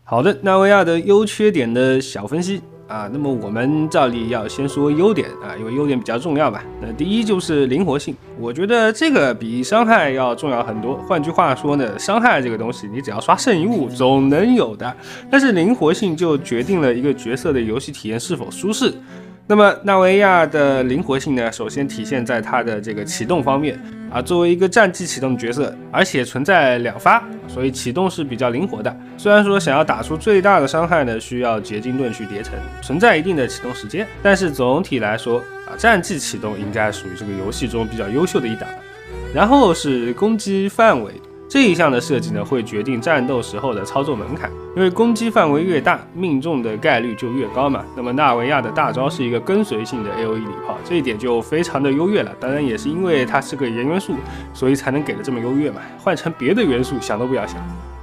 好的，纳维亚的优缺点的小分析啊，那么我们照例要先说优点啊，因为优点比较重要吧。那第一就是灵活性，我觉得这个比伤害要重要很多。换句话说呢，伤害这个东西你只要刷剩余物总能有的，但是灵活性就决定了一个角色的游戏体验是否舒适。那么纳维亚的灵活性呢，首先体现在它的这个启动方面啊，作为一个战绩启动角色，而且存在2发，所以启动是比较灵活的。虽然说想要打出最大的伤害呢，需要结晶盾去叠层，存在一定的启动时间，但是总体来说啊，战绩启动应该属于这个游戏中比较优秀的一档。然后是攻击范围。这一项的设计呢，会决定战斗时候的操作门槛，因为攻击范围越大，命中的概率就越高嘛。那么纳维亚的大招是一个跟随性的 AOE 礼炮，这一点就非常的优越了。当然也是因为它是个盐元素，所以才能给的这么优越嘛。换成别的元素，想都不要想。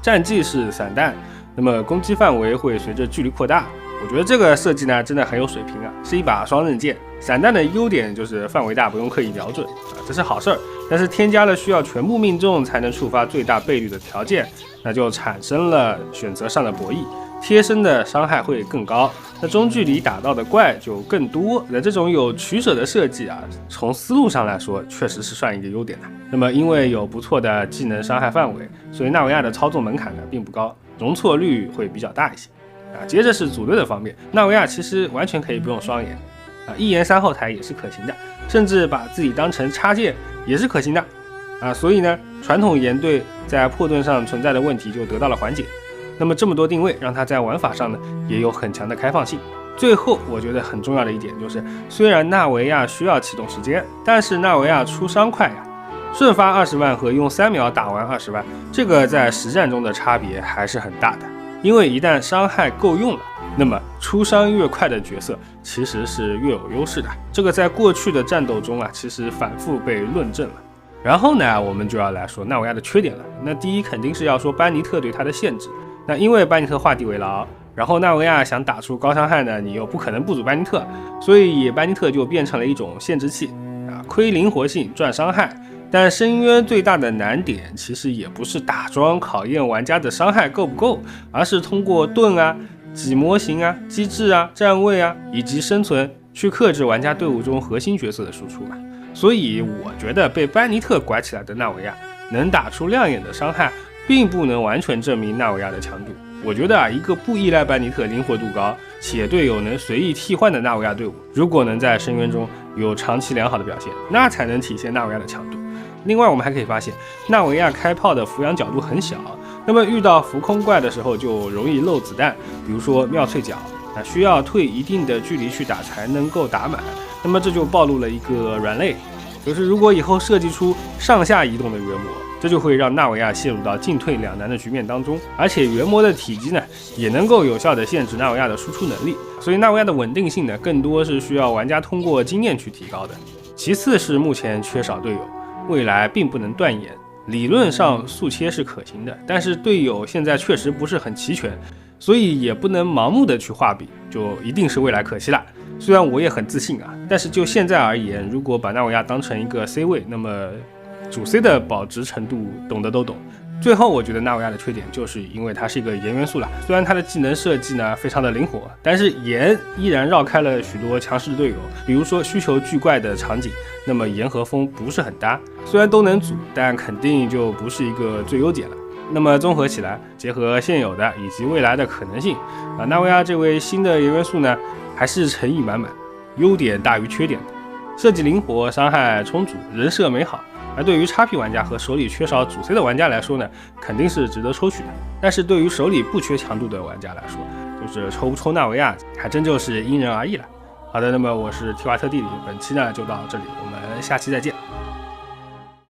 战绩是散弹，那么攻击范围会随着距离扩大。我觉得这个设计呢，真的很有水平啊，是一把双刃剑。散弹的优点就是范围大，不用刻意瞄准啊，这是好事儿。但是添加了需要全部命中才能触发最大倍率的条件，那就产生了选择上的博弈，贴身的伤害会更高，那中距离打到的怪就更多。那这种有取舍的设计啊，从思路上来说，确实是算一个优点的。那么因为有不错的技能伤害范围，所以纳维亚的操作门槛呢并不高，容错率会比较大一些。接着是组队的方面，纳维亚其实完全可以不用双眼，1延3后台也是可行的，甚至把自己当成插件也是可行的所以呢，传统岩队在破盾上存在的问题就得到了缓解。那么这么多定位，让它在玩法上呢也有很强的开放性。最后我觉得很重要的一点就是，虽然纳维亚需要启动时间，但是纳维亚出伤快呀，瞬发20万和用3秒打完20万，这个在实战中的差别还是很大的。因为一旦伤害够用了，那么出伤越快的角色其实是越有优势的。这个在过去的战斗中啊，其实反复被论证了。然后呢，我们就要来说纳维亚的缺点了。那第一肯定是要说班尼特对他的限制。那因为班尼特画地为牢，然后纳维亚想打出高伤害呢，你又不可能不组班尼特，所以班尼特就变成了一种限制器亏灵活性赚伤害。但深渊最大的难点其实也不是打桩考验玩家的伤害够不够，而是通过盾啊、挤模型啊、机制啊、站位啊以及生存去克制玩家队伍中核心角色的输出嘛。所以我觉得被班尼特拐起来的纳维亚能打出亮眼的伤害，并不能完全证明纳维亚的强度。我觉得一个不依赖班尼特、灵活度高且队友能随意替换的纳维亚队伍，如果能在深渊中有长期良好的表现，那才能体现纳维亚的强度。另外我们还可以发现，纳维亚开炮的俯仰角度很小，那么遇到浮空怪的时候就容易漏子弹，比如说妙脆角需要退一定的距离去打才能够打满，那么这就暴露了一个软肋，就是如果以后设计出上下移动的原模，这就会让纳维亚陷入到进退两难的局面当中，而且原模的体积呢也能够有效的限制纳维亚的输出能力，所以纳维亚的稳定性呢更多是需要玩家通过经验去提高的。其次是目前缺少队友，未来并不能断言，理论上速切是可行的，但是队友现在确实不是很齐全，所以也不能盲目的去画饼，就一定是未来可期了。虽然我也很自信但是就现在而言，如果把纳维亚当成一个 C 位，那么主 C 的保值程度懂得都懂。最后我觉得纳维亚的缺点就是因为它是一个盐元素了，虽然它的技能设计呢非常的灵活，但是盐依然绕开了许多强势的队友，比如说需求巨怪的场景，那么盐和风不是很搭，虽然都能组，但肯定就不是一个最优解了。那么综合起来，结合现有的以及未来的可能性纳维亚这位新的盐元素呢还是诚意满满，优点大于缺点的，设计灵活，伤害充足，人设美好。而对于 XP 玩家和手里缺少主 C 的玩家来说呢，肯定是值得抽取的。但是对于手里不缺强度的玩家来说，就是抽不抽纳维亚，还真就是因人而异了。好的，那么我是提瓦特弟弟，本期呢就到这里，我们下期再见。